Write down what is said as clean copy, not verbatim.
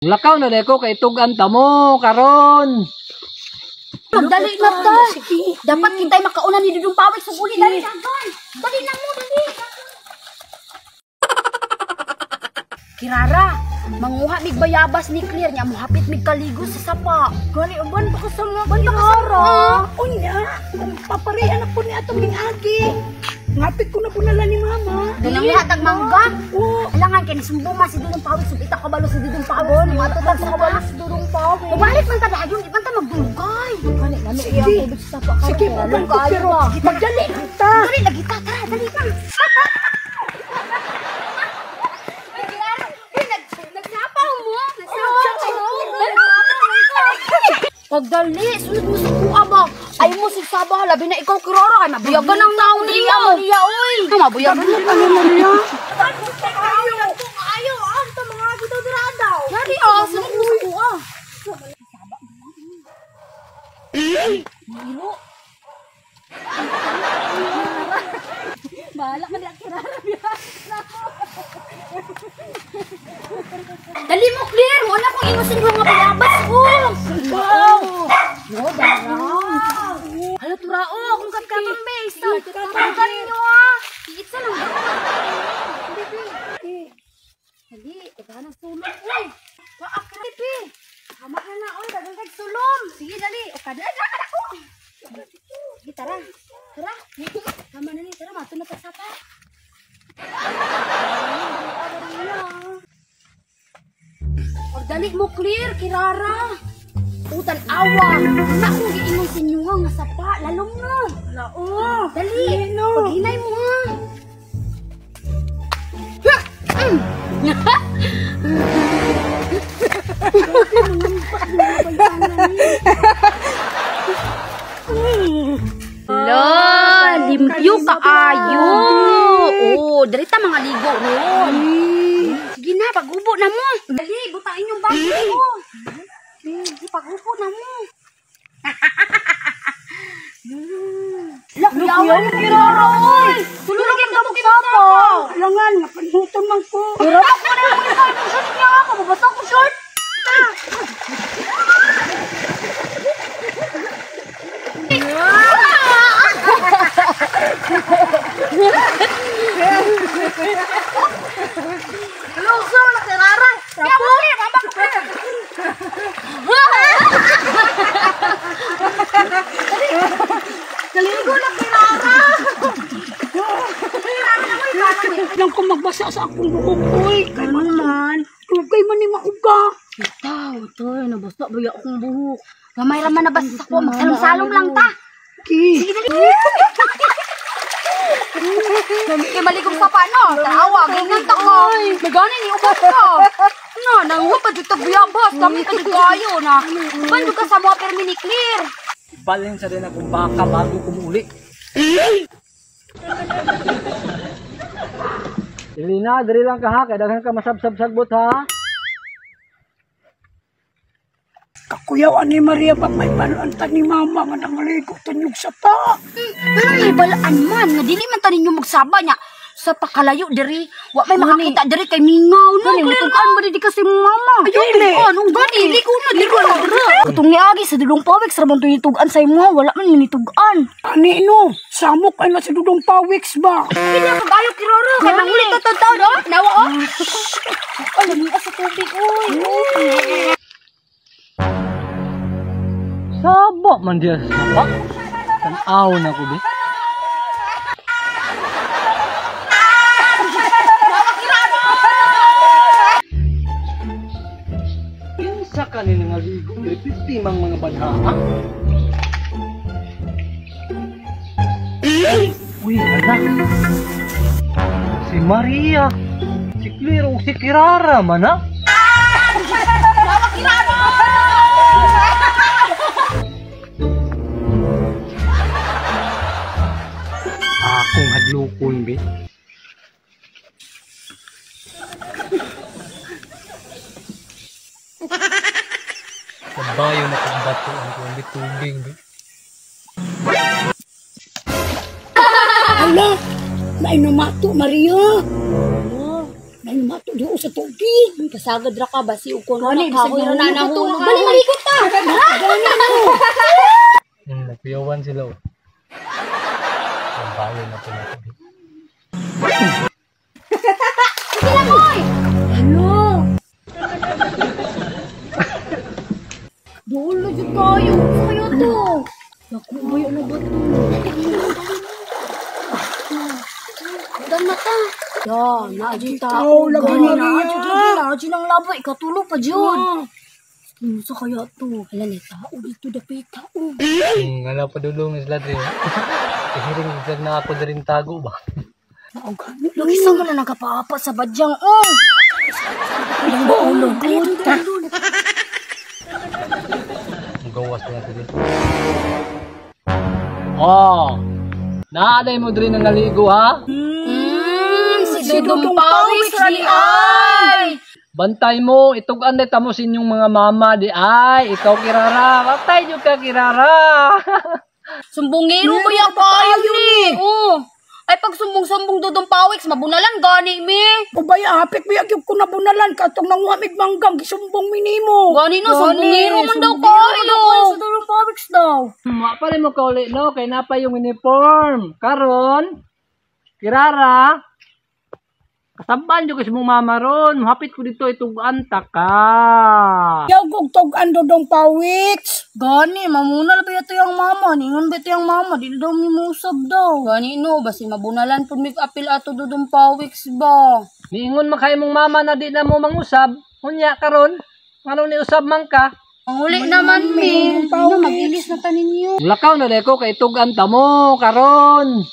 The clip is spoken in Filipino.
Lakaw na deko kay tugan ta mo karon. Magdali na ta. Dapat kita'y makauna ni Dudong Pawik sa uli. Dali na, Gon. Dali na mo, dali. Kirara, manguha mig bayabas ni Clear niya. Muhapit mig kaligo sa sapa. Gani, uban pa ka sa mga Kirara. Unya, paparihan na po ni atong agi. Ngapit ko na po nala ni Mama. Tunang hatag mangga. Alangan kay sumbuma si Dudong Pawik. Subita kabalo si Dudong Pawik. Matutag sa kabalo si Dudong Pawik. Mabalik man ta dayon, di man ta magdulgay. Gani, lalo iya ko sa sapa. Sige, uban ko pero magdali kita. Dali lagi ta, tara, dali na. Pagdali, sunod mo sa kuha ba? Ay mo si Sabah, labi na ikaw Kirara, kay mabuyagan ang naon niya. Maria, oy. Mabuyagan niya. Ano, Maria? Ayaw, ito mga dito daw. Yari, sunod mo sa kuha. Milo. Bahala man ang Kirara biya. Dali mo, Clear! Wala kong inusin ko nga bayabas ko! Wow! Yo, darang! Hala, turao! Kung kami base! Tatawagan ninyo ah! Iitsa lang! Dali, ikaw na sulong! Uy! Waak ka, Tipi! Hamak na na! Uy, dagang kag-sulong! Sige, dali! O, kadaan ako! Sige, tara! Tara! Tama na ni, tara! Mato na sa sapa! Pagdali mo, Clear, Kirara. Utan awa. Na akong giingon sa inyo nga sapa. Lalong na. Lao. Dali. Paghinay mo ha. Hala, limpyo ka ayo. Oh, dali ta mga ligo ron. Sige na, pagubo na mo. Dali, butain yung bago mo. Sige, pagubo na mo. Lakyawan yung Kirara, oy. Tulog yung gamot sapa. Alangan, napanhuton man ko. Kirara, ko na lang yung short niya. Kababasa ko short. Luso na Kirara. Rapo. Mama ko. Kaligo na Kirara. Lang ko magbasa sa akong bukoy. Kay man. Kay man ni mauga. Itaw, toy, nabasa ba akong buhok. Gamay raman na basta ko. Magsalong-salong lang ta. Sige, dali. Kaya maligong sa paano? Tawag, ganyan ta ko. Nagani ni ubos ko. Na, nanguha pa dito biyabas. Kami pa dito kayo na. Bando ka sa mga permi ni Clear. Balin sa din akong baka bago kumuli. Ilina, diri lang ka ha, kaya daghan ka masabsab-sagbot ha. Kakuyawan ni Maria pa may panuantan ni Mama nga nangaligo tanyog sa pa. Pero may balaan man. Nga dili man tanin yung magsaba niya. Sa pakalayo diri. Wa may makakita diri kay mingaw. No, Clear ka. Ano di kasi Mama? Dili. Anong gani? Liko na, liko na. Kutong ni Agi sa Dudong Pawik. Sarabang tunitugan sa imo. Wala man nitugan. Ani no, samok ay na si Dudong Pawiks ba? Hindi ako kayo, Kirara. Kaya mangulit to tao, no? Nawa, oh. Alam mo ka sa tubig, uy. Sabo man diya sa sapa. Tanaw na ko di. Pinsa ka ni nangaligo, diri mang mga banhaa. Uy, ala. Si Maria, si Clear o si Kirara man ha? Akong hadlukon, be. Kabayo na kong bato ang kong bitubing, be. Hala, may numato Maria. May numato. na to di sa tubig. Kasagad ra ka ba si uko na Gani, nakahoy bisag na nahulog nahulog. to, Bali malikot ta. Nagpiyawan sila. Ang bayo na po natin. Sila moy. Ano? Dolo jud tayo. Kayo to. Naku, bayo na ba to? Dan mata. Ya, naajin Ikaw, tao. lagi Gani na naajin riyan. lagi naajin ang labo ikatulog pa jud. Ano sa kaya to? Hala ni tao dito dapit tao. Nga pa dulong ni sila dre. Ihiring sila na ako na rin tago ba? Ang gani. Lagi sa na nagapapa sa badyang oh. Ang baulog. Ang gawas na sila. Oh! Naaday mo dre na naligo ha? Si Dudong Dudong Pawis Pawis ra di di ay. Bantay mo, itog anday tamo sa inyong mga mama di ay. Ikaw kirara, batay nyo ka kirara. Sumbongero mo yung kayo ni. Oh. Ay pag sumbong-sumbong Dudong Pawis mabunalan gani mi. Ubaya, apik biya gyud ko nabunalan katong nanguhamig manggang gisumbong minimo. Gani no sumbongero man daw kayo. Sa Dudong Pawis daw. Mapalay mo ka ulit no, kay napa yung uniform. Karon, kirara, kasampan nyo kasi mong mama ron. Mahapit ko dito itong anta ka. Yaw kog tog Dudong Pawis. Gani, mamuna ba ito yung mama? Ningon ba ito yung mama? Di daw mi musab daw. Gani no, basi mabunalan po mi apil ato Dudong Pawis ba? Niingon man kayo mong mama na di na mo mangusab. Hunya karon, anong ni usab man ka? Ang uli naman mi. Dudong Pawis. Ano, mag-ilis na tanin niyo. Lakaw na deko kay itong anta mo karon.